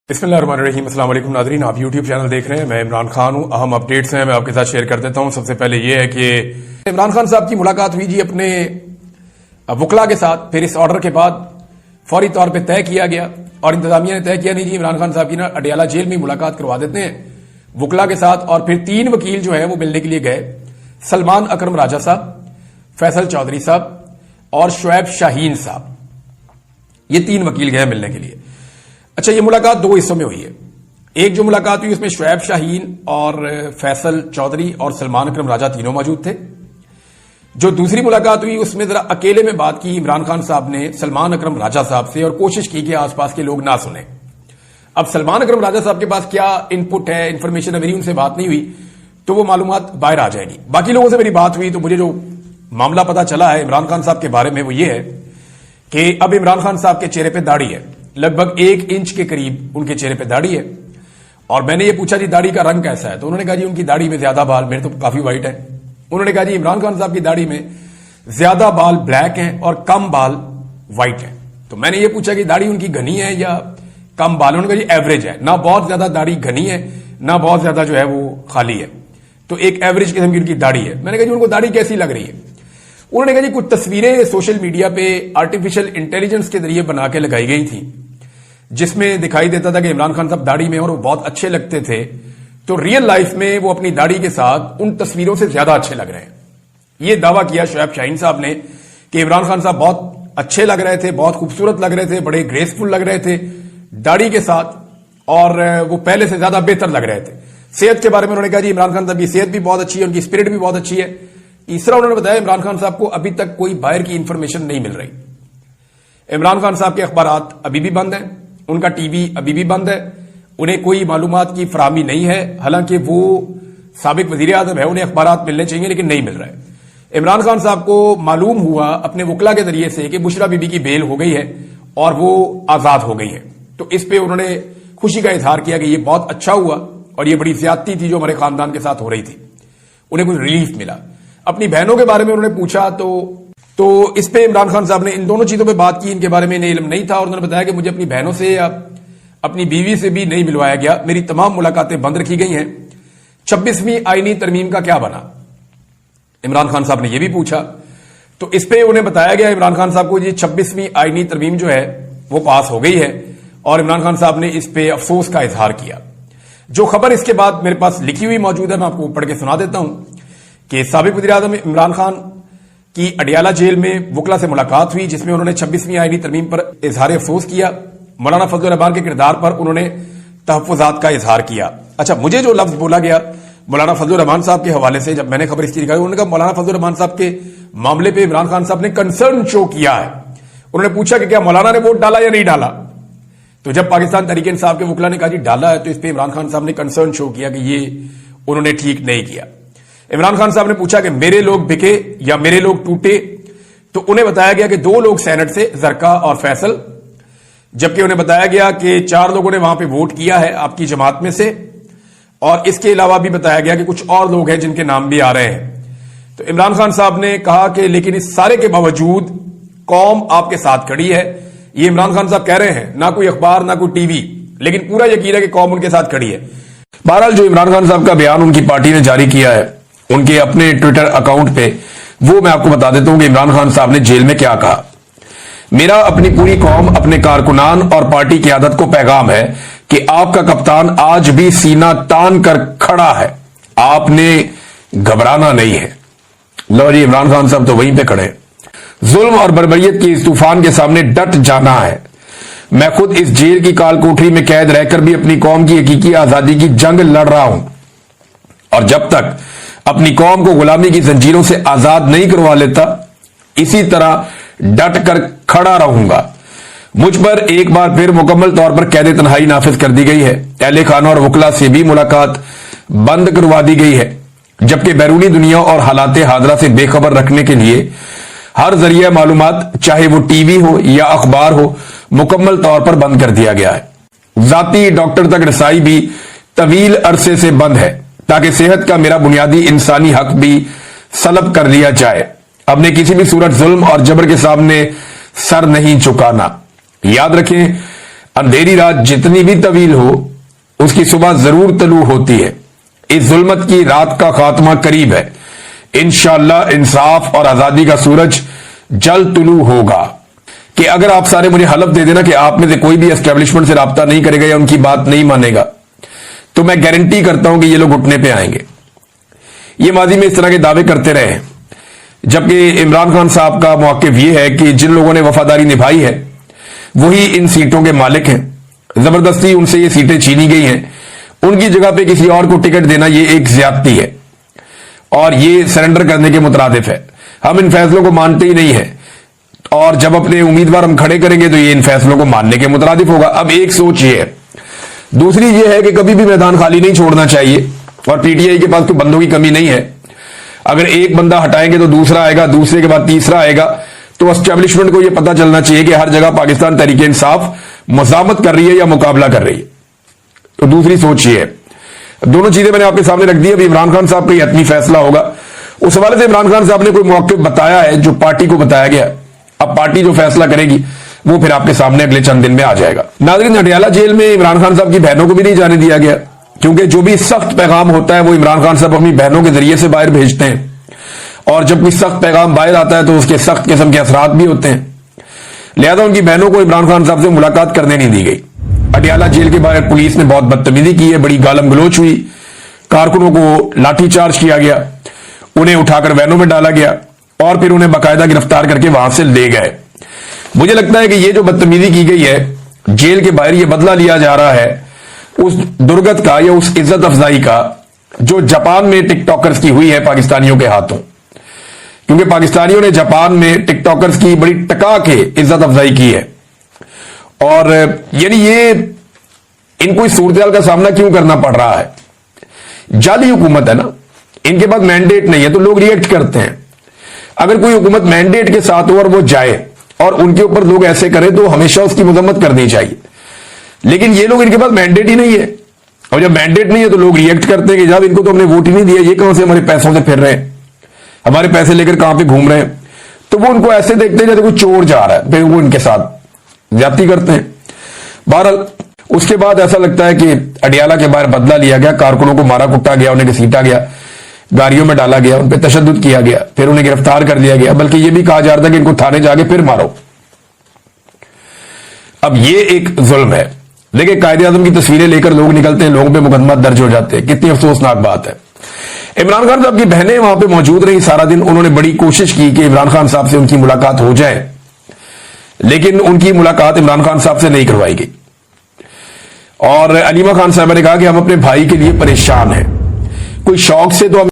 बिस्मिल्लाहिर्रहमानिर्रहीम। अस्सलाम वालेकुम नाज़रीन, आप यूट्यूब चैनल देख रहे हैं। मैं इमरान खान हूं। अहम अपडेट्स हैं मैं आपके साथ शेयर कर देता हूं। सबसे पहले ये है कि इमरान खान साहब की मुलाकात हुई जी अपने वकला के साथ। फिर इस ऑर्डर के बाद फौरी तौर पर तय किया गया और इंतजामिया ने तय किया नहीं जी इमरान खान साहब की ना अडियाला जेल में मुलाकात करवा देते हैं वकला के साथ। और फिर 3 वकील जो है वो मिलने के लिए गए। सलमान अकरम राजा साहब, फैसल चौधरी साहब और शुएब शाहीन साहब, ये 3 वकील गए मिलने के लिए। अच्छा, ये मुलाकात 2 हिस्सों में हुई है। एक जो मुलाकात हुई उसमें शुएब शाहीन और फैसल चौधरी और सलमान अकरम राजा तीनों मौजूद थे। जो दूसरी मुलाकात हुई उसमें जरा अकेले में बात की इमरान खान साहब ने सलमान अकरम राजा साहब से और कोशिश की कि आसपास के लोग ना सुने। अब सलमान अकरम राजा साहब के पास क्या इनपुट है, इंफॉर्मेशन है, मेरी उनसे बात नहीं हुई तो वो मालूमात बाहर आ जाएगी। बाकी लोगों से मेरी बात हुई तो मुझे जो मामला पता चला है इमरान खान साहब के बारे में वो ये है कि अब इमरान खान साहब के चेहरे पर दाढ़ी है, लगभग 1 इंच के करीब उनके चेहरे पे दाढ़ी है। और मैंने ये पूछा जी दाढ़ी का रंग कैसा है, तो उन्होंने कहा जी उनकी दाढ़ी में ज्यादा बाल, मेरे तो काफी व्हाइट है। उन्होंने कहा जी इमरान खान साहब की दाढ़ी में ज्यादा बाल ब्लैक हैं और कम बाल व्हाइट हैं। तो मैंने ये पूछा कि दाढ़ी उनकी घनी है या कम बाल, उन्होंने कहा जी एवरेज है, ना बहुत ज्यादा दाढ़ी घनी है ना बहुत ज्यादा जो है वो खाली है, तो एक एवरेज किस्म की उनकी दाढ़ी है। मैंने कहा जी उनको दाढ़ी कैसी लग रही है? उन्होंने कहा जी कुछ तस्वीरें सोशल मीडिया पे आर्टिफिशियल इंटेलिजेंस के जरिए बना के लगाई गई थी जिसमें दिखाई देता था कि इमरान खान साहब दाढ़ी में और वो बहुत अच्छे लगते थे, तो रियल लाइफ में वो अपनी दाढ़ी के साथ उन तस्वीरों से ज्यादा अच्छे लग रहे हैं। ये दावा किया शुएब शाहीन साहब ने कि इमरान खान साहब बहुत अच्छे लग रहे थे, बहुत खूबसूरत लग रहे थे, बड़े ग्रेसफुल लग रहे थे दाढ़ी के साथ और वो पहले से ज्यादा बेहतर लग रहे थे। सेहत के बारे में उन्होंने कहा जी इमरान खान साहब की सेहत भी बहुत अच्छी है, उनकी स्पिरिट भी बहुत अच्छी है। तीसरा उन्होंने बताया इमरान खान साहब को अभी तक कोई बाहर की इंफॉर्मेशन नहीं मिल रही। इमरान खान साहब के अखबारात अभी भी बंद हैं, उनका टीवी अभी भी बंद है, उन्हें कोई मालूमात की फराहमी नहीं है। हालांकि वो साबिक वजीर आजम है, उन्हें अखबारात मिलने चाहिए लेकिन नहीं मिल रहे। इमरान खान साहब को मालूम हुआ अपने वकला के जरिए से कि बुशरा बीबी की बेल हो गई है और वो आजाद हो गई है, तो इस पे उन्होंने खुशी का इजहार किया कि ये बहुत अच्छा हुआ और ये बड़ी ज्यादती थी जो हमारे खानदान के साथ हो रही थी, उन्हें कुछ रिलीफ मिला। अपनी बहनों के बारे में उन्होंने पूछा तो इस पे इमरान खान साहब ने इन दोनों चीजों पे बात की, इनके बारे में इन्हें इल्म नहीं था और उन्होंने बताया कि मुझे अपनी बहनों से या अपनी बीवी से भी नहीं मिलवाया गया, मेरी तमाम मुलाकातें बंद रखी गई हैं। 26वीं आईनी तरमीम का क्या बना, इमरान खान साहब ने यह भी पूछा। तो इस पे उन्हें बताया गया इमरान खान साहब को ये 26वीं आईनी तरमीम जो है वो पास हो गई है और इमरान खान साहब ने इस पे अफसोस का इजहार किया। जो खबर इसके बाद मेरे पास लिखी हुई मौजूद है मैं आपको पढ़ के सुना देता हूं कि साबिक वज़ीर आज़म इमरान खान की अडियाला जेल में वकला से मुलाकात हुई जिसमें उन्होंने 26वीं आईनी तरमीम पर इजहार अफसोस किया। मौलाना फजलुर रहमान के किरदार पर उन्होंने तहफ़्फ़ुज़ात का इजहार किया। अच्छा, मुझे जो लफ्ज बोला गया मौलाना फजलुर रहमान साहब के हवाले से, जब मैंने खबर इसकी दिखाई उन्होंने कहा मौलाना फजलुर रहमान साहब के मामले पर इमरान खान साहब ने कंसर्न शो किया है। उन्होंने पूछा कि क्या मौलाना ने वोट डाला या नहीं डाला, तो जब पाकिस्तान तहरीक इंसाफ के वकला ने कहा जी डाला है, तो इस पर इमरान खान साहब ने कंसर्न शो किया कि ये उन्होंने ठीक नहीं किया। इमरान खान साहब ने पूछा कि मेरे लोग बिके या मेरे लोग टूटे, तो उन्हें बताया गया कि 2 लोग सेनेट से, जरका और फैसल, जबकि उन्हें बताया गया कि 4 लोगों ने वहां पे वोट किया है आपकी जमात में से, और इसके अलावा भी बताया गया कि कुछ और लोग हैं जिनके नाम भी आ रहे हैं। तो इमरान खान साहब ने कहा कि लेकिन इस सारे के बावजूद कौम आपके साथ खड़ी है। ये इमरान खान साहब कह रहे हैं, ना कोई अखबार ना कोई टीवी, लेकिन पूरा यकीन है कि कौम उनके साथ खड़ी है। बहरहाल जो इमरान खान साहब का बयान उनकी पार्टी ने जारी किया है उनके अपने ट्विटर अकाउंट पे, वो मैं आपको बता देता हूं कि इमरान खान साहब ने जेल में क्या कहा। मेरा अपनी पूरी कौम, अपने कारकुनान और पार्टी क़यादत को पैगाम है कि आपका कप्तान आज भी सीना तान कर खड़ा है, आपने घबराना नहीं है। लो जी, इमरान खान साहब तो वहीं पे खड़े। जुल्म और बर्बरियत के इस तूफान के सामने डट जाना है। मैं खुद इस जेल की काल कोठरी में कैद रहकर भी अपनी कौम की हकीकी आजादी की जंग लड़ रहा हूं और जब तक अपनी कौम को गुलामी की जंजीरों से आजाद नहीं करवा लेता इसी तरह डट कर खड़ा रहूंगा। मुझ पर एक बार फिर मुकम्मल तौर पर कैद तन्हाई नाफिज कर दी गई है। अहले खाना और वकला से भी मुलाकात बंद करवा दी गई है, जबकि बैरूनी दुनिया और हालात हादरा से बेखबर रखने के लिए हर जरिया मालूमात, चाहे वो टीवी हो या अखबार हो, मुकम्मल तौर पर बंद कर दिया गया है। जाती डॉक्टर तक रसाई भी तवील अरसे से बंद है ताकि सेहत का मेरा बुनियादी इंसानी हक भी सलब कर लिया जाए। अब ने किसी भी सूरत जुल्म और जबर के सामने सर नहीं झुकाना। याद रखें, اندھیری رات جتنی بھی طویل ہو اس کی صبح ضرور طلوع ہوتی ہے. اس ظلمت کی رات کا خاتمہ قریب ہے. انشاءاللہ انصاف اور آزادی کا سورج جلد طلوع ہوگا. کہ اگر آپ سارے مجھے حلف دے دینا کہ آپ میں سے کوئی بھی اسٹیبلشمنٹ سے رابطہ نہیں کرے گا یا ان کی بات نہیں مانے گا تو میں گارنٹی کرتا ہوں کہ یہ لوگ گھٹنے پہ آئیں گے. یہ ماضی میں اس طرح کے دعوے کرتے رہے ہیں، جبکہ عمران خان صاحب کا موقف یہ ہے کہ جن لوگوں نے وفاداری نبھائی ہے وہی ان سیٹوں کے مالک ہیں. زبردستی ان سے یہ سیٹیں چھینی گئی ہیں. ان کی جگہ پہ کسی اور کو ٹکٹ دینا یہ ایک زیادتی ہے اور یہ سرنڈر کرنے کے مترادف ہے. ہم ان فیصلوں کو مانتے ہی نہیں ہیں اور جب اپنے امیدوار ہم کھڑے کریں گے تو یہ ان فیصلوں کو ماننے کے مترادف ہوگا. اب ایک سوچ یہ ہے. دوسری یہ ہے کہ کبھی بھی میدان خالی نہیں چھوڑنا چاہیے اور پی ٹی آئی کے پاس تو بندوں کی کمی نہیں ہے. اگر ایک بندہ ہٹائیں گے تو دوسرا آئے گا، دوسرے کے بعد تیسرا آئے گا. تو اسٹیبلشمنٹ کو یہ پتہ چلنا چاہیے کہ ہر جگہ پاکستان تحریک انصاف مزاحمت کر رہی ہے یا مقابلہ کر رہی ہے. تو دوسری سوچ یہ ہے. دونوں چیزیں میں نے آپ کے سامنے رکھ دی. ابھی عمران خان صاحب کا یہ حتمی فیصلہ ہوگا. اس حوالے سے عمران خان صاحب نے کوئی موقف بتایا ہے جو پارٹی کو بتایا گیا. اب پارٹی جو فیصلہ کرے گی وہ پھر آپ کے سامنے اگلے چند دن میں آ جائے گا. ناظرین، اڈیالہ جیل میں عمران خان صاحب کی بہنوں کو بھی نہیں جانے دیا گیا کیونکہ جو بھی سخت پیغام ہوتا ہے وہ عمران خان صاحب اپنی بہنوں کے ذریعے سے باہر بھیجتے ہیں اور جب کوئی سخت پیغام باہر آتا ہے تو اس کے سخت قسم کے اثرات بھی ہوتے ہیں. لہذا ان کی بہنوں کو عمران خان صاحب سے ملاقات کرنے نہیں دی گئی. اڈیالہ جیل کے باہر پولیس نے بہت بدتمیزی کی ہے، بڑی گالم گلوچ ہوئی، کارکنوں کو لاٹھی چارج کیا گیا، انہیں اٹھا کر وینوں میں ڈالا گیا اور پھر انہیں باقاعدہ گرفتار کر کے وہاں سے لے گئے. مجھے لگتا ہے کہ یہ جو بدتمیزی کی گئی ہے جیل کے باہر، یہ بدلہ لیا جا رہا ہے اس درگت کا یا اس عزت افزائی کا جو جاپان میں ٹک ٹاکرز کی ہوئی ہے پاکستانیوں کے ہاتھوں. کیونکہ پاکستانیوں نے جاپان میں ٹک ٹاکرز کی بڑی ٹکا کے عزت افزائی کی ہے اور یعنی یہ ان کو اس صورتحال کا سامنا کیوں کرنا پڑ رہا ہے؟ جعلی حکومت ہے نا، ان کے پاس مینڈیٹ نہیں ہے تو لوگ ریئیکٹ کرتے ہیں. اگر کوئی حکومت مینڈیٹ کے ساتھ ہو اور وہ جائے اور ان کے اوپر لوگ ایسے کریں تو ہمیشہ اس کی مذمت کرنی چاہیے. لیکن یہ لوگ، ان کے پاس مینڈیٹ ہی نہیں ہے اور جب مینڈیٹ نہیں ہے تو لوگ ریئیکٹ کرتے ہیں کہ جب ان کو تو ہم نے ووٹ ہی نہیں دیا، یہ کہاں سے ہمارے پیسوں سے پھر رہے ہیں، ہمارے پیسے لے کر کہاں پہ گھوم رہے ہیں. تو وہ ان کو ایسے دیکھتے ہیں جیسے کوئی چور جا رہا ہے، پھر وہ ان کے ساتھ زیادتی کرتے ہیں. بہرحال اس کے بعد ایسا لگتا ہے کہ اڈیالہ کے باہر بدلہ لیا گیا، کارکنوں کو مارا کٹا گیا، انہیں گھسیٹا گیا، گاڑیوں میں ڈالا گیا، ان پہ تشدد کیا گیا، پھر انہیں گرفتار کر لیا گیا، بلکہ یہ بھی کہا جا رہا تھا کہ ان کو تھانے جا کے پھر مارو. اب یہ ایک ظلم ہے. دیکھیں، قائد اعظم کی تصویریں لے کر لوگ نکلتے ہیں، لوگوں پہ مقدمات درج ہو جاتے ہیں. کتنی افسوسناک بات ہے. عمران خان صاحب کی بہنیں وہاں پہ موجود رہی سارا دن. انہوں نے بڑی کوشش کی کہ عمران خان صاحب سے ان کی ملاقات ہو جائے، لیکن ان کی ملاقات عمران خان صاحب سے نہیں کروائی گئی. اور علیمہ خان صاحبہ نے کہا کہ ہم اپنے بھائی کے لیے پریشان ہیں. کوئی شوق سے تو